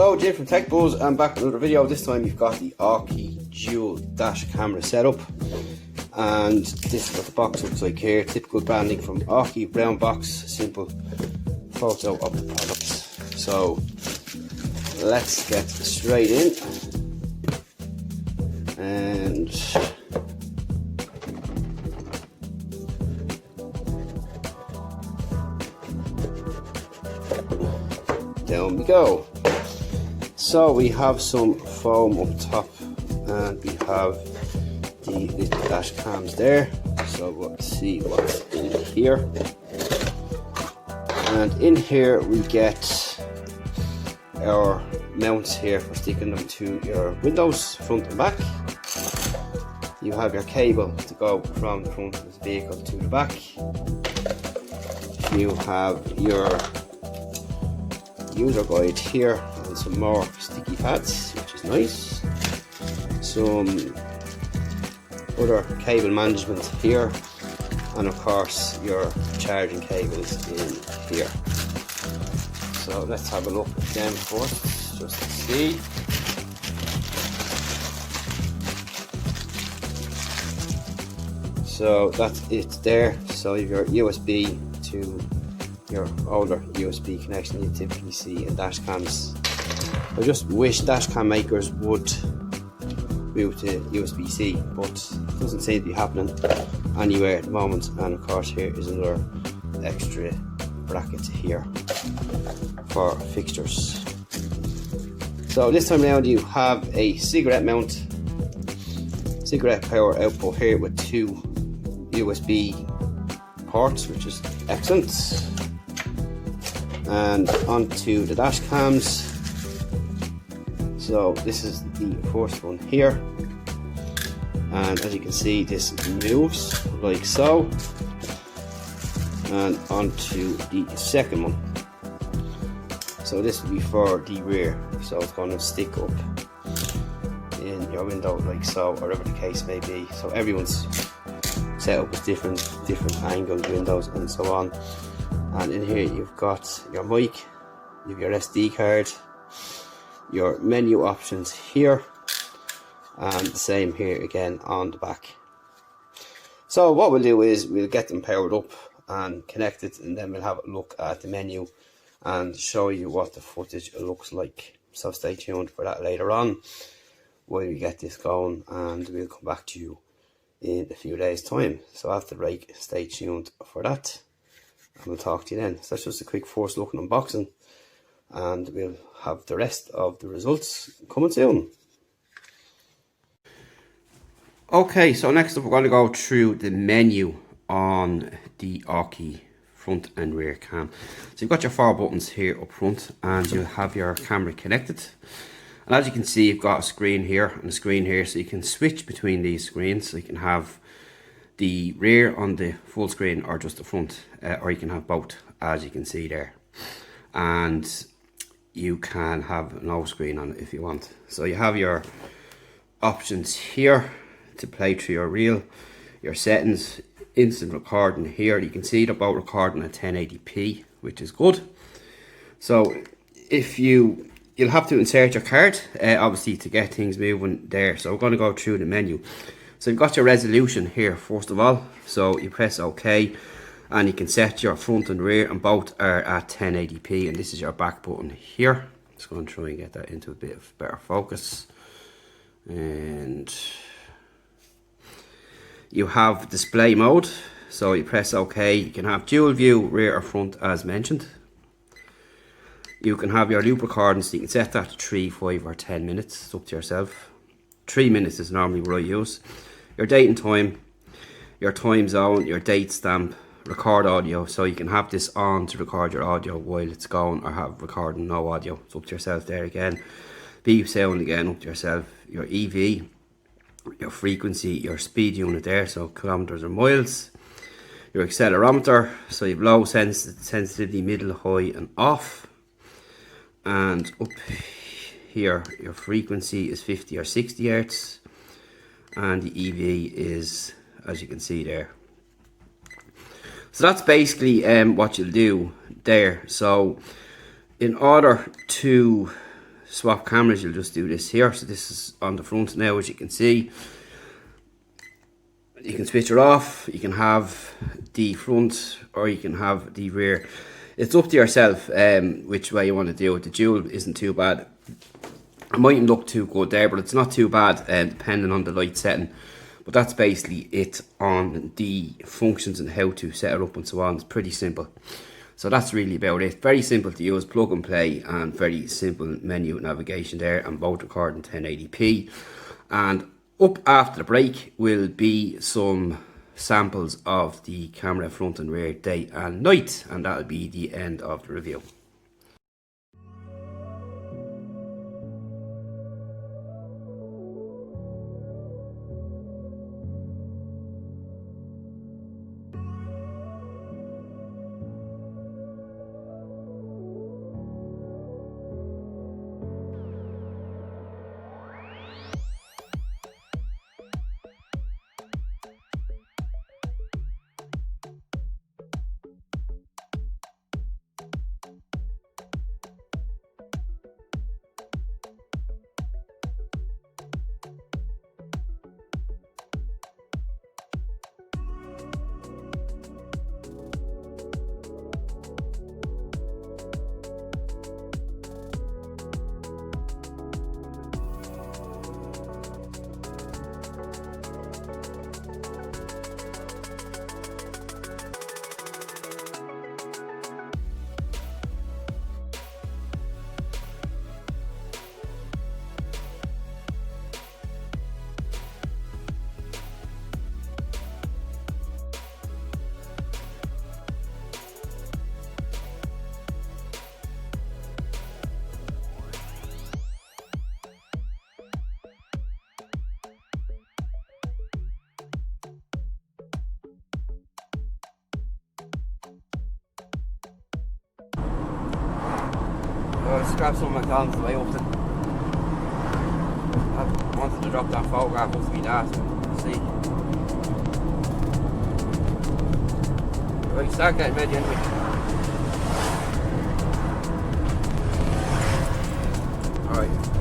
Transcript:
Hello, Jim from Tech Buzz. I'm back with another video. This time you've got the Aukey dual dash camera setup, and this is what the box looks like here. Typical branding from Aukey, brown box, simple photo of the product. So let's get straight in, and down we go. So we have some foam up top, and we have the little dash cams there. So we'll see what's in here. And in here we get our mounts here for sticking them to your windows, front and back. You have your cable to go from the front of the vehicle to the back. You have your user guide here and some more sticky pads, which is nice. Some other cable management here, and of course your charging cables in here. So let's have a look at them first, just to see. So that's it there. So you have your USB to your older USB connection you typically see in dash cams. I just wish dash cam makers would move to USB-C, but it doesn't seem to be happening anywhere at the moment. And of course here is another extra bracket here for fixtures. So this time around you have a cigarette mount, cigarette power output here with two USB ports, which is excellent. And onto the dash cams. So this is the first one here, and as you can see this moves like so. And onto the second one. So this will be for the rear, so it's going to stick up in your window like so, or whatever the case may be. So everyone's setup is different angled windows and so on. And in here you've got your mic, you have your SD card, your menu options here, and the same here again on the back. So what we'll do is we'll get them powered up and connected, and then we'll have a look at the menu and show you what the footage looks like. So stay tuned for that later on when we get this going, and we'll come back to you in a few days time. So after the break, stay tuned for that, and we'll talk to you then. So that's just a quick first look and unboxing, and we'll have the rest of the results coming soon. Okay, so next up we're going to go through the menu on the Aukey front and rear cam. So you've got your 4 buttons here up front, and you'll have your camera connected. And as you can see, you've got a screen here and a screen here, so you can switch between these screens. So you can have the rear on the full screen or just the front, or you can have both, as you can see there. And you can have no screen on it if you want. So you have your options here to play through your reel, your settings, instant recording here. You can see they're both recording at 1080p, which is good. So if you'll have to insert your card, obviously, to get things moving there. So we're going to go through the menu. So you've got your resolution here first of all. So you press OK, and you can set your front and rear, and both are at 1080p. And this is your back button here. Just going to try and get that into a bit of better focus. And you have display mode. So you press OK. You can have dual view, rear or front, as mentioned. You can have your loop recording, so you can set that to 3, 5 or 10 minutes. It's up to yourself. 3 minutes is normally what I use. Your date and time, your time zone, your date stamp, record audio. So you can have this on to record your audio while it's going, or have recording no audio. It's up to yourself there again. Beep sound again, up to yourself. Your EV, your frequency, your speed unit there, so kilometers or miles. Your accelerometer, so you have low sensitivity, middle, high and off. And up here your frequency is 50 or 60 hertz, and the EV is, as you can see there. So that's basically what you'll do there. So in order to swap cameras, you'll just do this here. So this is on the front now, as you can see. You can switch it off, you can have the front or you can have the rear. It's up to yourself which way you want to do it. The dual isn't too bad. It mightn't look too good there, but it's not too bad depending on the light setting. But that's basically it on the functions and how to set it up and so on. It's pretty simple. So that's really about it. Very simple to use, plug and play, and very simple menu navigation there, and both recording 1080p. And up after the break will be some samples of the camera front and rear day and night, and that'll be the end of the review. Let's grab some McDonald's on the way up then. I wanted to drop that photograph off me dad, so see. Right, start getting ready anyway. Alright.